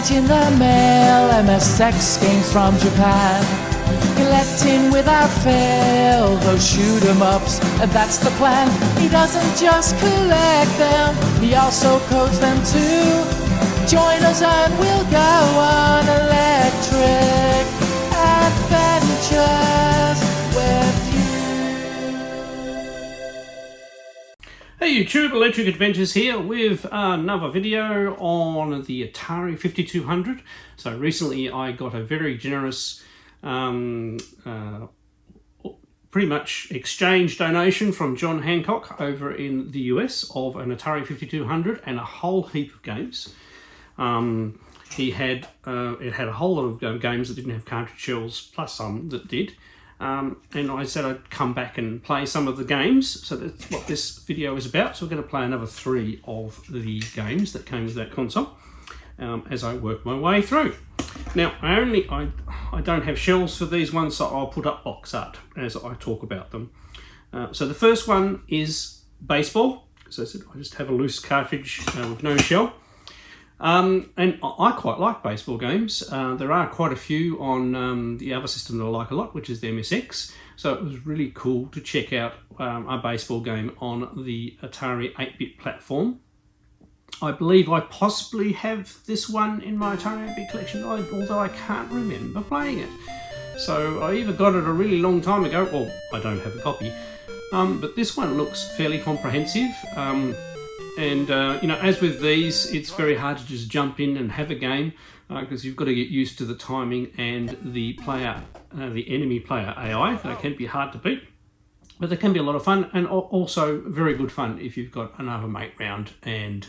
package in the mail, MSX games from Japan. Collecting without fail those shoot 'em ups, and that's the plan. He doesn't just collect them, he also codes them too. Join us and we'll go on electric adventures with you. Hey YouTube, Electric Adventures here with another video on the Atari 5200. So recently I got a very generous pretty much exchange donation from John Hancock over in the US of an Atari 5200 and a whole heap of games. It had a whole lot of games that didn't have cartridge shells, plus some that did. And I said I'd come back and play some of the games, so that's what this video is about. So we're going to play another 3 of the games that came with that console as I work my way through. Now, I don't have shells for these ones, so I'll put up box art as I talk about them. So the first one is baseball. As I said, I just have a loose cartridge with no shell. And I quite like baseball games. There are quite a few on the other system that I like a lot, which is the MSX. So it was really cool to check out a baseball game on the Atari 8-bit platform. I believe I possibly have this one in my Atari 8-bit collection, although I can't remember playing it. So I either got it a really long time ago, or I don't have a copy. But this one looks fairly comprehensive. And you know, as with these, it's very hard to just jump in and have a game because you've got to get used to the timing and the enemy player AI. That can be hard to beat, but they can be a lot of fun, and also very good fun if you've got another mate round and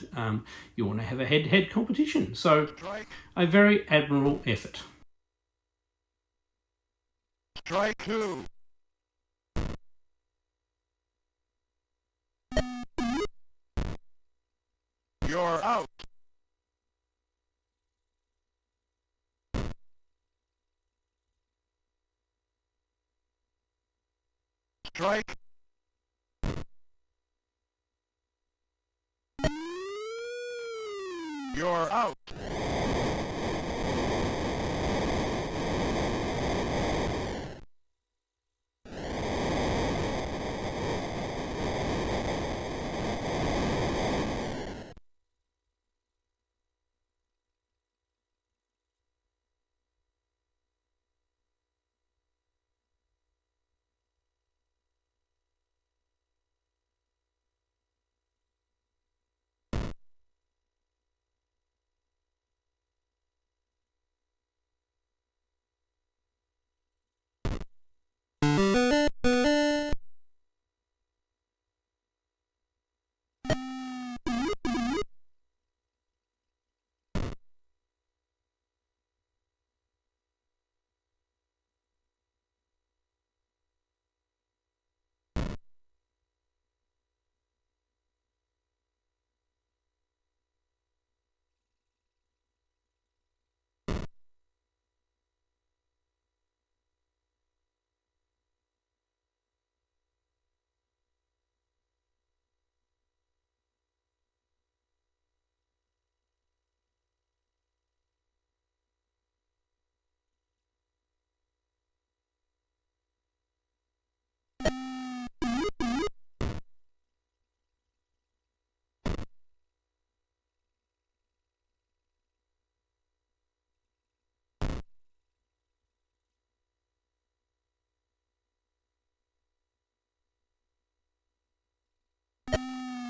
you want to have a head-to-head competition. So, a very admirable effort. Strike 2. You're out. Strike. You're out.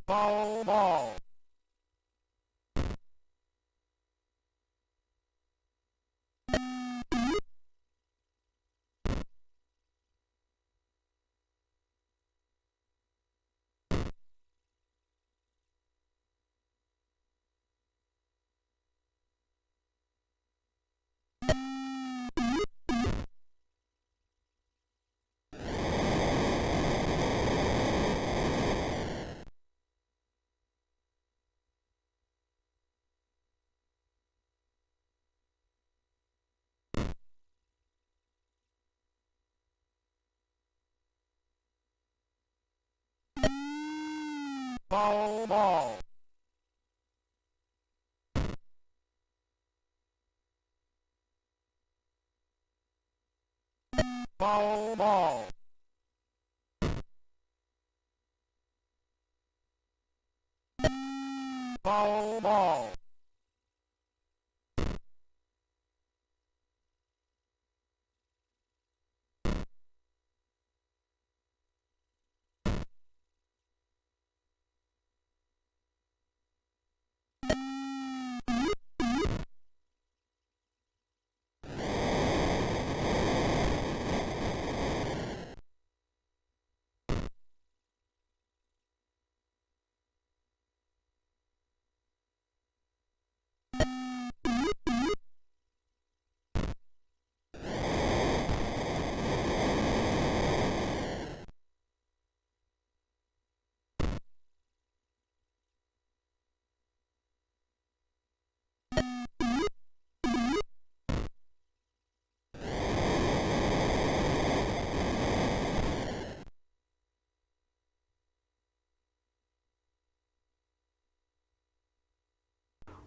Foul ball. Foul ball. Foul ball. Foul ball.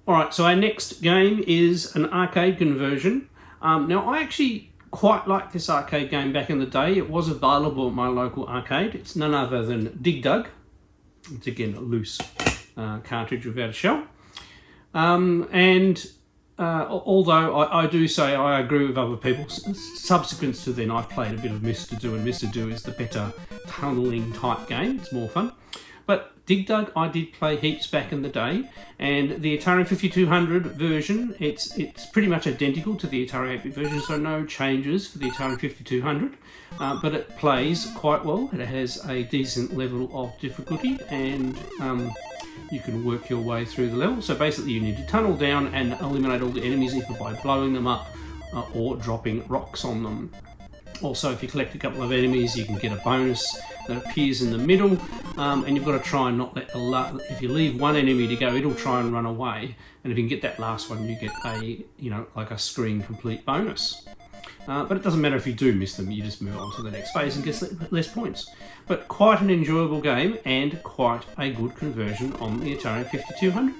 Alright, so our next game is an arcade conversion. Now, I actually quite liked this arcade game back in the day. It was available at my local arcade. It's none other than Dig Dug. It's again a loose cartridge without a shell. Although I do say I agree with other people, subsequent to then I've played a bit of Mr. Do, and Mr. Do is the better tunnelling type game. It's more fun. But Dig Dug I did play heaps back in the day, and the Atari 5200 version, it's pretty much identical to the Atari 8-bit version, so no changes for the Atari 5200, but it plays quite well. It has a decent level of difficulty, and you can work your way through the level. So basically you need to tunnel down and eliminate all the enemies either by blowing them up or dropping rocks on them. Also, if you collect a couple of enemies, you can get a bonus that appears in the middle, and you've got to try and not let if you leave one enemy to go, it'll try and run away, and if you can get that last one, you get a, like a screen complete bonus. But it doesn't matter if you do miss them, you just move on to the next phase and get less points. But quite an enjoyable game, and quite a good conversion on the Atari 5200.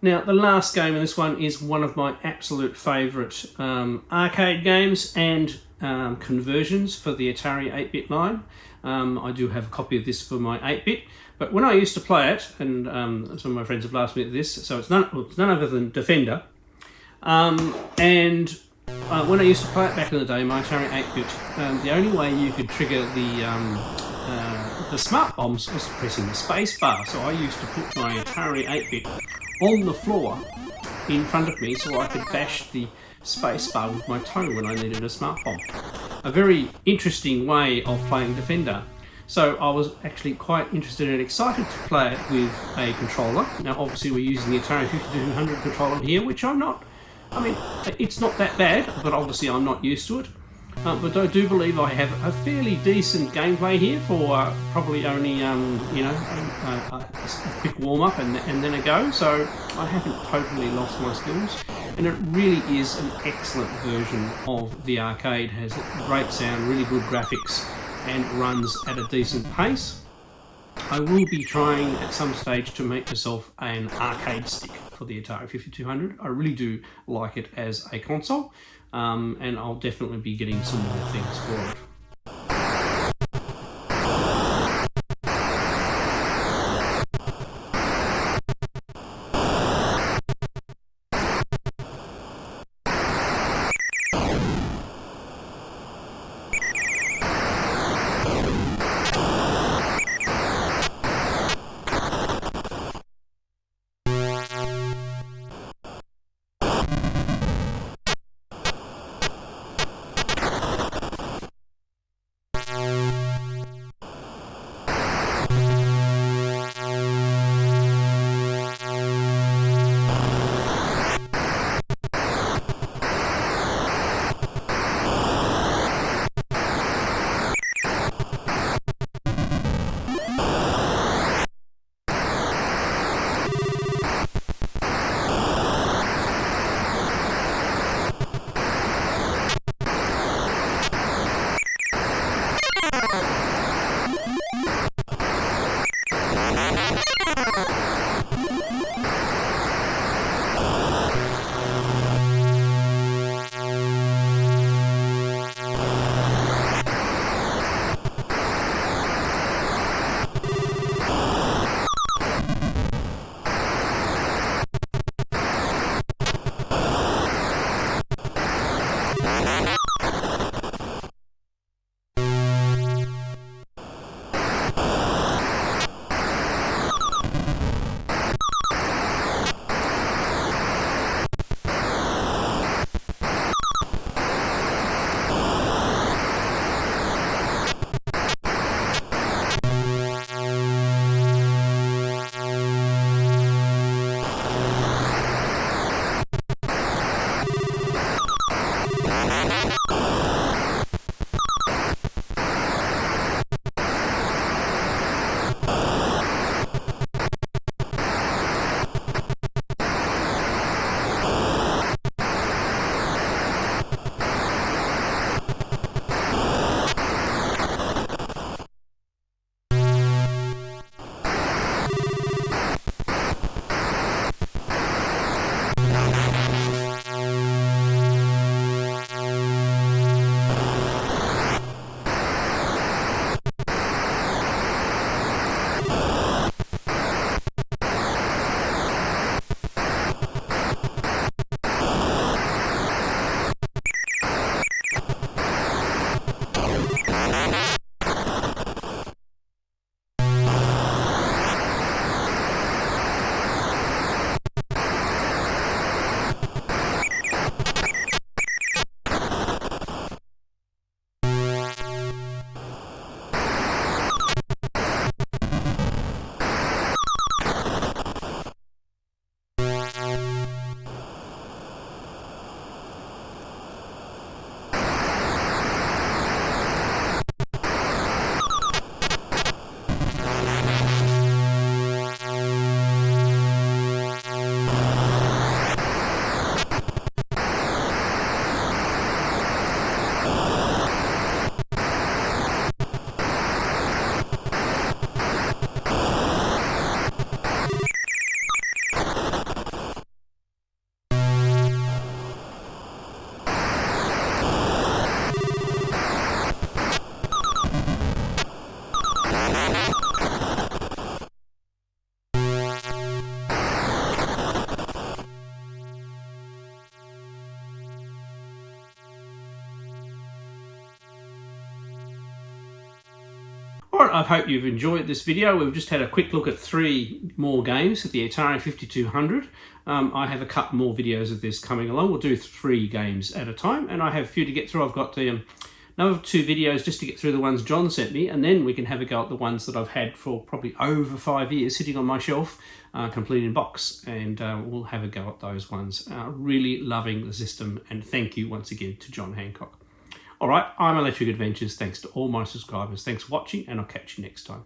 Now, the last game in this one is one of my absolute favourite arcade games and conversions for the Atari 8-bit line. I do have a copy of this for my 8-bit, but when I used to play it, and some of my friends have asked me this, so it's none other than Defender. When I used to play it back in the day, my Atari 8-bit, the only way you could trigger the smart bombs was pressing the space bar. So I used to put my Atari 8-bit on the floor in front of me so I could bash the space bar with my toe when I needed a smart bomb. A very interesting way of playing Defender. So I was actually quite interested and excited to play it with a controller. Now obviously we're using the Atari 5200 controller here, which it's not that bad, but obviously I'm not used to it. But I do believe I have a fairly decent gameplay here for probably only a quick warm-up and then a go, so I haven't totally lost my skills. And it really is an excellent version of the arcade. Has great sound, really good graphics, and runs at a decent pace. I will be trying at some stage to make myself an arcade stick for the Atari 5200. I really do like it as a console, and I'll definitely be getting some more things for it. All right, I hope you've enjoyed this video. We've just had a quick look at 3 more games at the Atari 5200. I have a couple more videos of this coming along. We'll do 3 games at a time, and I have a few to get through. I've got the another 2 videos just to get through the ones John sent me, and then we can have a go at the ones that I've had for probably over 5 years sitting on my shelf, complete in box, and we'll have a go at those ones. Really loving the system, and thank you once again to John Hancock. All right, I'm Electric Adventures. Thanks to all my subscribers. Thanks for watching, and I'll catch you next time.